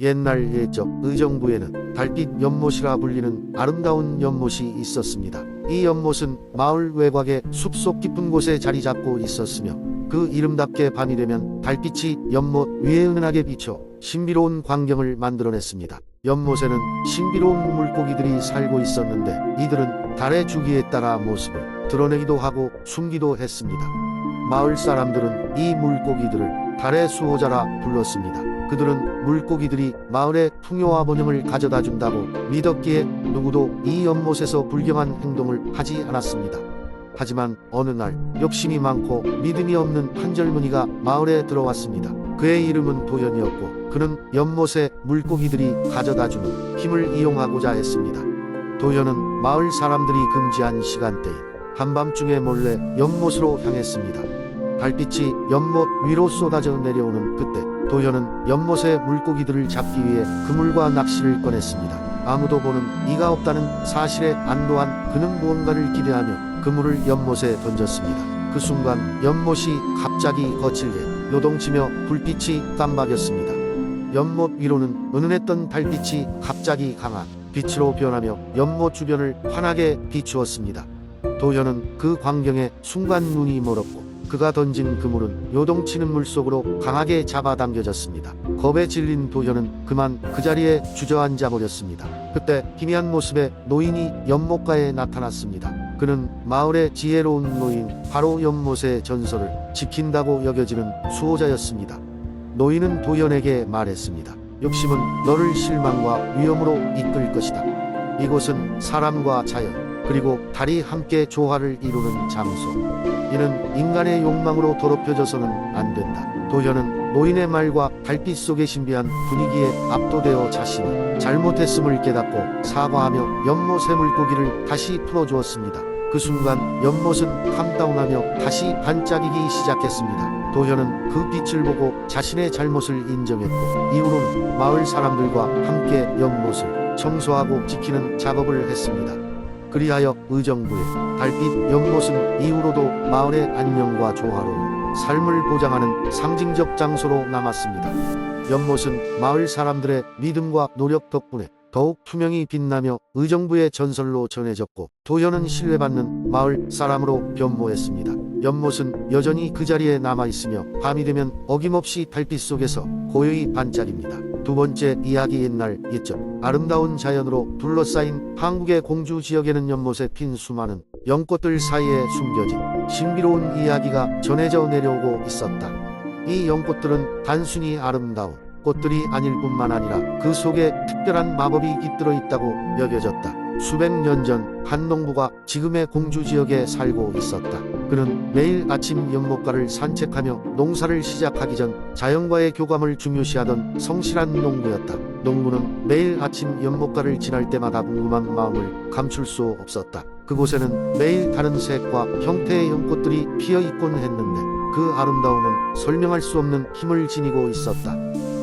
옛날 옛적 의정부에는 달빛 연못이라 불리는 아름다운 연못이 있었습니다. 이 연못은 마을 외곽의 숲속 깊은 곳에 자리 잡고 있었으며 그 이름답게 밤이 되면 달빛이 연못 위에 은은하게 비쳐 신비로운 광경을 만들어냈습니다. 연못에는 신비로운 물고기들이 살고 있었는데 이들은 달의 주기에 따라 모습을 드러내기도 하고 숨기도 했습니다. 마을 사람들은 이 물고기들을 달의 수호자라 불렀습니다. 그들은 물고기들이 마을의 풍요와 번영을 가져다 준다고 믿었기에 누구도 이 연못에서 불경한 행동을 하지 않았습니다. 하지만 어느 날 욕심이 많고 믿음이 없는 한 젊은이가 마을에 들어왔습니다. 그의 이름은 도연이었고 그는 연못에 물고기들이 가져다주는 힘을 이용하고자 했습니다. 도연은 마을 사람들이 금지한 시간대에 한밤중에 몰래 연못으로 향했습니다. 달빛이 연못 위로 쏟아져 내려오는 그때 도연은 연못의 물고기들을 잡기 위해 그물과 낚시를 꺼냈습니다. 아무도 보는 이가 없다는 사실에 안도한 그는 무언가를 기대하며 그물을 연못에 던졌습니다. 그 순간 연못이 갑자기 거칠게 요동치며 불빛이 깜박였습니다. 연못 위로는 은은했던 달빛이 갑자기 강한 빛으로 변하며 연못 주변을 환하게 비추었습니다. 도연은 그 광경에 순간 눈이 멀었고 그가 던진 그물은 요동치는 물속으로 강하게 잡아당겨졌습니다. 겁에 질린 도연은 그만 그 자리에 주저앉아 버렸습니다. 그때 희미한 모습의 노인이 연못가에 나타났습니다. 그는 마을의 지혜로운 노인, 바로 연못의 전설을 지킨다고 여겨지는 수호자였습니다. 노인은 도연에게 말했습니다. 욕심은 너를 실망과 위험으로 이끌 것이다. 이곳은 사람과 자연, 그리고 달이 함께 조화를 이루는 장소. 이는 인간의 욕망으로 더럽혀져서는 안 된다. 도연은 노인의 말과 달빛 속의 신비한 분위기에 압도되어 자신이 잘못했음을 깨닫고 사과하며 연못의 물고기를 다시 풀어주었습니다. 그 순간 연못은 캄다운하며 다시 반짝이기 시작했습니다. 도연은 그 빛을 보고 자신의 잘못을 인정했고 이후로는 마을 사람들과 함께 연못을 청소하고 지키는 작업을 했습니다. 그리하여 의정부의 달빛 연못은 이후로도 마을의 안녕과 조화로운 삶을 보장하는 상징적 장소로 남았습니다. 연못은 마을 사람들의 믿음과 노력 덕분에 더욱 투명히 빛나며 의정부의 전설로 전해졌고 도연은 신뢰받는 마을 사람으로 변모했습니다. 연못은 여전히 그 자리에 남아있으며 밤이 되면 어김없이 달빛 속에서 고요히 반짝입니다. 두 번째 이야기. 옛날 옛적 아름다운 자연으로 둘러싸인 한국의 공주 지역에는 연못에 핀 수많은 연꽃들 사이에 숨겨진 신비로운 이야기가 전해져 내려오고 있었다. 이 연꽃들은 단순히 아름다운 꽃들이 아닐 뿐만 아니라 그 속에 특별한 마법이 깃들어 있다고 여겨졌다. 수백 년 전 한 농부가 지금의 공주 지역에 살고 있었다. 그는 매일 아침 연못가를 산책하며 농사를 시작하기 전 자연과의 교감을 중요시하던 성실한 농부였다. 농부는 매일 아침 연못가를 지날 때마다 궁금한 마음을 감출 수 없었다. 그곳에는 매일 다른 색과 형태의 연꽃들이 피어 있곤 했는데 그 아름다움은 설명할 수 없는 힘을 지니고 있었다.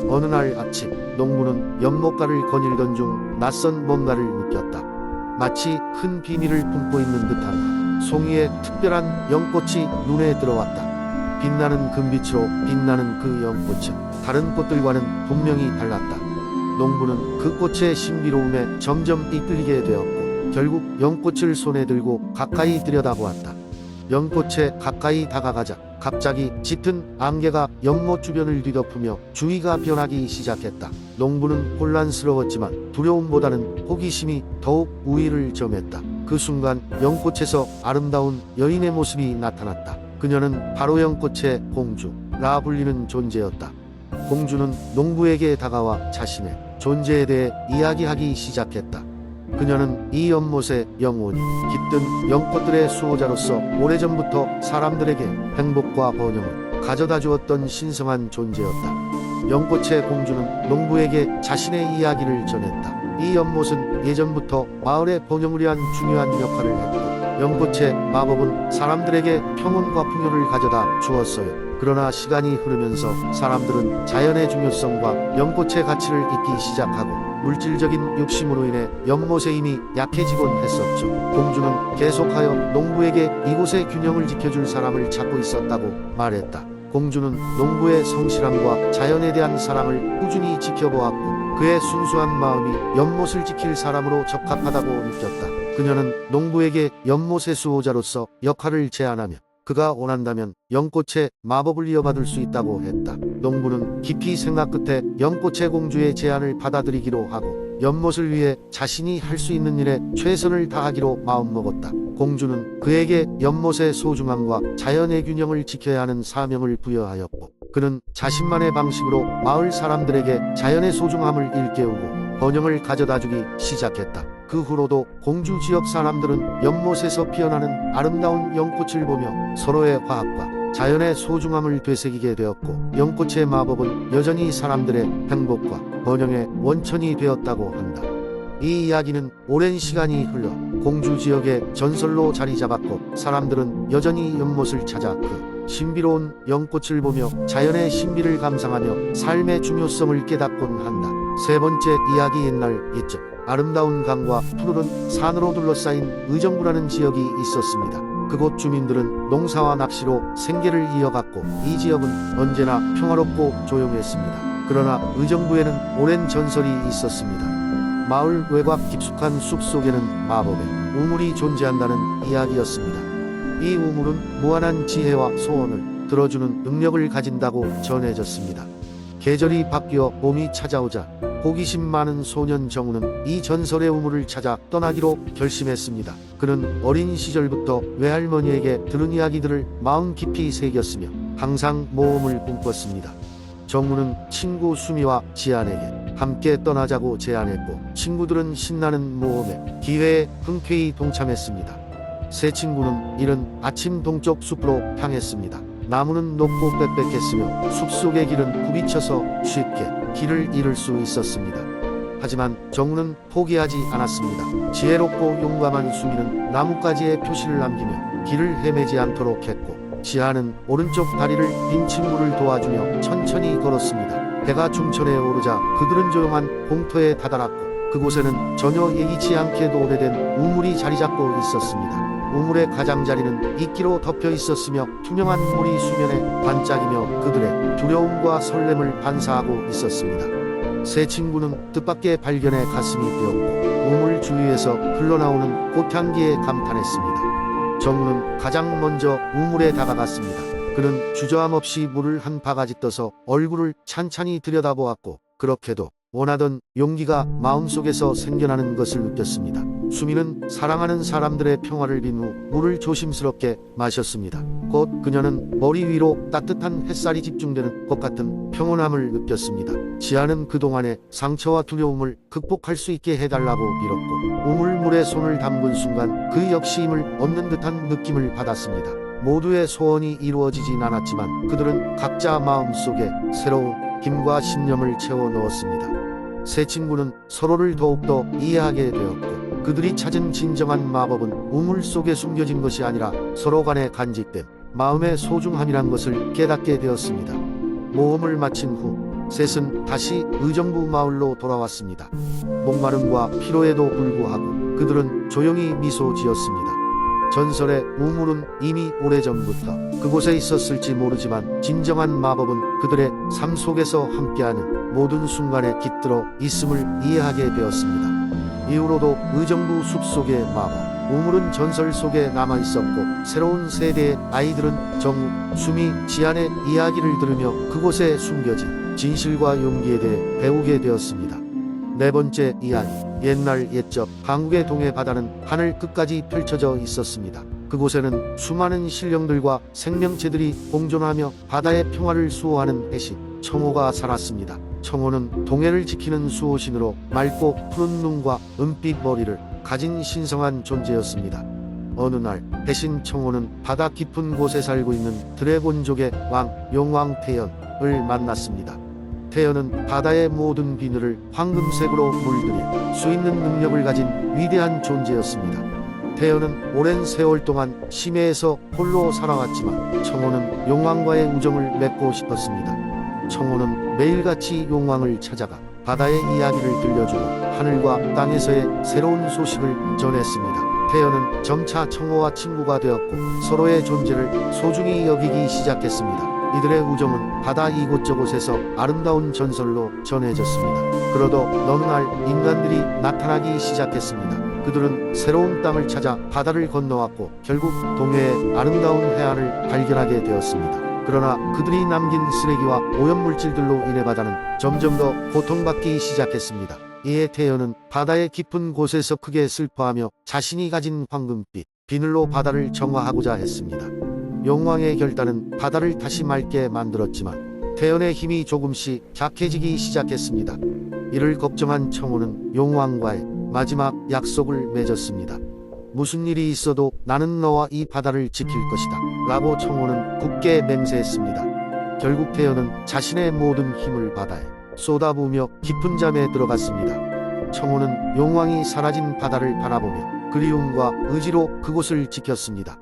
어느 날 아침 농부는 연못가를 거닐던 중 낯선 뭔가를 느꼈다. 마치 큰 비밀을 품고 있는 듯한 송이의 특별한 연꽃이 눈에 들어왔다. 빛나는 금빛으로 빛나는 그 연꽃은 다른 꽃들과는 분명히 달랐다. 농부는 그 꽃의 신비로움에 점점 이끌리게 되었고 결국 연꽃을 손에 들고 가까이 들여다보았다. 연꽃에 가까이 다가가자 갑자기 짙은 안개가 연못 주변을 뒤덮으며 주위가 변하기 시작했다. 농부는 혼란스러웠지만 두려움보다는 호기심이 더욱 우위를 점했다. 그 순간 연꽃에서 아름다운 여인의 모습이 나타났다. 그녀는 바로 연꽃의 공주라 불리는 존재였다. 공주는 농부에게 다가와 자신의 존재에 대해 이야기하기 시작했다. 그녀는 이 연못의 영원히 깃든 연꽃들의 수호자로서 오래전부터 사람들에게 행복과 번영을 가져다 주었던 신성한 존재였다. 연꽃의 공주는 농부에게 자신의 이야기를 전했다. 이 연못은 예전부터 마을의 번영을 위한 중요한 역할을 했고 연꽃의 마법은 사람들에게 평온과 풍요를 가져다 주었어요. 그러나 시간이 흐르면서 사람들은 자연의 중요성과 연꽃의 가치를 잊기 시작하고 물질적인 욕심으로 인해 연못의 힘이 약해지곤 했었죠. 공주는 계속하여 농부에게 이곳의 균형을 지켜줄 사람을 찾고 있었다고 말했다. 공주는 농부의 성실함과 자연에 대한 사랑을 꾸준히 지켜보았고 그의 순수한 마음이 연못을 지킬 사람으로 적합하다고 느꼈다. 그녀는 농부에게 연못의 수호자로서 역할을 제안하며 그가 원한다면 연꽃의 마법을 이어받을 수 있다고 했다. 농부는 깊이 생각 끝에 연꽃의 공주의 제안을 받아들이기로 하고 연못을 위해 자신이 할 수 있는 일에 최선을 다하기로 마음먹었다. 공주는 그에게 연못의 소중함과 자연의 균형을 지켜야 하는 사명을 부여하였고 그는 자신만의 방식으로 마을 사람들에게 자연의 소중함을 일깨우고 번영을 가져다주기 시작했다. 그 후로도 공주 지역 사람들은 연못에서 피어나는 아름다운 연꽃을 보며 서로의 화합과 자연의 소중함을 되새기게 되었고 연꽃의 마법은 여전히 사람들의 행복과 번영의 원천이 되었다고 한다. 이 이야기는 오랜 시간이 흘러 공주 지역의 전설로 자리 잡았고 사람들은 여전히 연못을 찾아 그 신비로운 연꽃을 보며 자연의 신비를 감상하며 삶의 중요성을 깨닫곤 한다. 세 번째 이야기. 옛날 옛적 아름다운 강과 푸르른 산으로 둘러싸인 의정부라는 지역이 있었습니다. 그곳 주민들은 농사와 낚시로 생계를 이어갔고 이 지역은 언제나 평화롭고 조용했습니다. 그러나 의정부에는 오랜 전설이 있었습니다. 마을 외곽 깊숙한 숲속에는 마법의 우물이 존재한다는 이야기였습니다. 이 우물은 무한한 지혜와 소원을 들어주는 능력을 가진다고 전해졌습니다. 계절이 바뀌어 봄이 찾아오자 호기심 많은 소년 정우는 이 전설의 우물을 찾아 떠나기로 결심했습니다. 그는 어린 시절부터 외할머니에게 들은 이야기들을 마음 깊이 새겼으며 항상 모험을 꿈꿨습니다. 정우는 친구 수미와 지안에게 함께 떠나자고 제안했고 친구들은 신나는 모험의 기회에 흔쾌히 동참했습니다. 세 친구는 이른 아침 동쪽 숲으로 향했습니다. 나무는 높고 빽빽했으며 숲속의 길은 굽이쳐서 쉽게 길을 잃을 수 있었습니다. 하지만 정우는 포기하지 않았습니다. 지혜롭고 용감한 수미는 나뭇가지에 표시를 남기며 길을 헤매지 않도록 했고 지아는 오른쪽 다리를 빈 친구를 도와주며 천천히 걸었습니다. 해가 중천에 오르자 그들은 조용한 공터에 다다랐고 그곳에는 전혀 예기치 않게도 오래된 우물이 자리 잡고 있었습니다. 우물의 가장자리는 이끼로 덮여 있었으며 투명한 물이 수면에 반짝이며 그들의 두려움과 설렘을 반사하고 있었습니다. 세 친구는 뜻밖의 발견에 가슴이 뛰었고 우물 주위에서 흘러나오는 꽃향기에 감탄했습니다. 정우는 가장 먼저 우물에 다가갔습니다. 그는 주저함 없이 물을 한 바가지 떠서 얼굴을 찬찬히 들여다보았고 그렇게도 원하던 용기가 마음속에서 생겨나는 것을 느꼈습니다. 수미는 사랑하는 사람들의 평화를 빈 후 물을 조심스럽게 마셨습니다. 곧 그녀는 머리 위로 따뜻한 햇살이 집중되는 것 같은 평온함을 느꼈습니다. 지아는 그동안의 상처와 두려움을 극복할 수 있게 해달라고 빌었고 우물물에 손을 담근 순간 그 역시 힘을 얻는 듯한 느낌을 받았습니다. 모두의 소원이 이루어지진 않았지만 그들은 각자 마음속에 새로운 힘과 신념을 채워 넣었습니다. 세 친구는 서로를 더욱더 이해하게 되었고 그들이 찾은 진정한 마법은 우물 속에 숨겨진 것이 아니라 서로 간에 간직된 마음의 소중함이란 것을 깨닫게 되었습니다. 모험을 마친 후 셋은 다시 의정부 마을로 돌아왔습니다. 목마름과 피로에도 불구하고 그들은 조용히 미소 지었습니다. 전설의 우물은 이미 오래전부터 그곳에 있었을지 모르지만 진정한 마법은 그들의 삶 속에서 함께하는 모든 순간에 깃들어 있음을 이해하게 되었습니다. 이후로도 의정부 숲속의 마법 우물은 전설 속에 남아있었고 새로운 세대의 아이들은 정우, 수미, 지안의 이야기를 들으며 그곳에 숨겨진 진실과 용기에 대해 배우게 되었습니다. 네 번째 이야기. 옛날 옛적 한국의 동해 바다는 하늘 끝까지 펼쳐져 있었습니다. 그곳에는 수많은 신령들과 생명체들이 공존하며 바다의 평화를 수호하는 해신 청호가 살았습니다. 청호는 동해를 지키는 수호신으로 맑고 푸른 눈과 은빛 머리를 가진 신성한 존재였습니다. 어느 날 해신 청호는 바다 깊은 곳에 살고 있는 드래곤족의 왕 용왕 태연을 만났습니다. 태연은 바다의 모든 비늘을 황금색으로 물들일 수 있는 능력을 가진 위대한 존재였습니다. 태연은 오랜 세월 동안 심해에서 홀로 살아왔지만 청호는 용왕과의 우정을 맺고 싶었습니다. 청호는 매일같이 용왕을 찾아가 바다의 이야기를 들려주고 하늘과 땅에서의 새로운 소식을 전했습니다. 태연은 점차 청호와 친구가 되었고 서로의 존재를 소중히 여기기 시작했습니다. 이들의 우정은 바다 이곳저곳에서 아름다운 전설로 전해졌습니다. 그러던 어느 날 인간들이 나타나기 시작했습니다. 그들은 새로운 땅을 찾아 바다를 건너왔고 결국 동해의 아름다운 해안을 발견하게 되었습니다. 그러나 그들이 남긴 쓰레기와 오염물질들로 인해 바다는 점점 더 고통받기 시작했습니다. 이에 태연은 바다의 깊은 곳에서 크게 슬퍼하며 자신이 가진 황금빛, 비늘로 바다를 정화하고자 했습니다. 용왕의 결단은 바다를 다시 맑게 만들었지만 태연의 힘이 조금씩 약해지기 시작했습니다. 이를 걱정한 청호는 용왕과의 마지막 약속을 맺었습니다. 무슨 일이 있어도 나는 너와 이 바다를 지킬 것이다 라고 청호는 굳게 맹세했습니다. 결국 태연은 자신의 모든 힘을 바다에 쏟아부으며 깊은 잠에 들어갔습니다. 청호는 용왕이 사라진 바다를 바라보며 그리움과 의지로 그곳을 지켰습니다.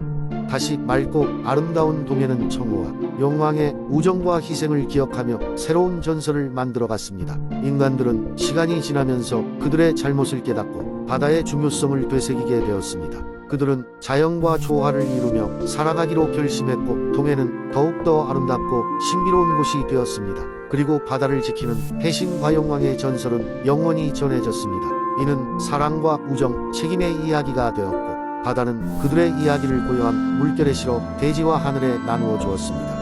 다시 맑고 아름다운 동해는 청호와 용왕의 우정과 희생을 기억하며 새로운 전설을 만들어갔습니다. 인간들은 시간이 지나면서 그들의 잘못을 깨닫고 바다의 중요성을 되새기게 되었습니다. 그들은 자연과 조화를 이루며 살아가기로 결심했고 동해는 더욱더 아름답고 신비로운 곳이 되었습니다. 그리고 바다를 지키는 해신과 용왕의 전설은 영원히 전해졌습니다. 이는 사랑과 우정, 책임의 이야기가 되었고 바다는 그들의 이야기를 고요한 물결에 실어 대지와 하늘에 나누어 주었습니다.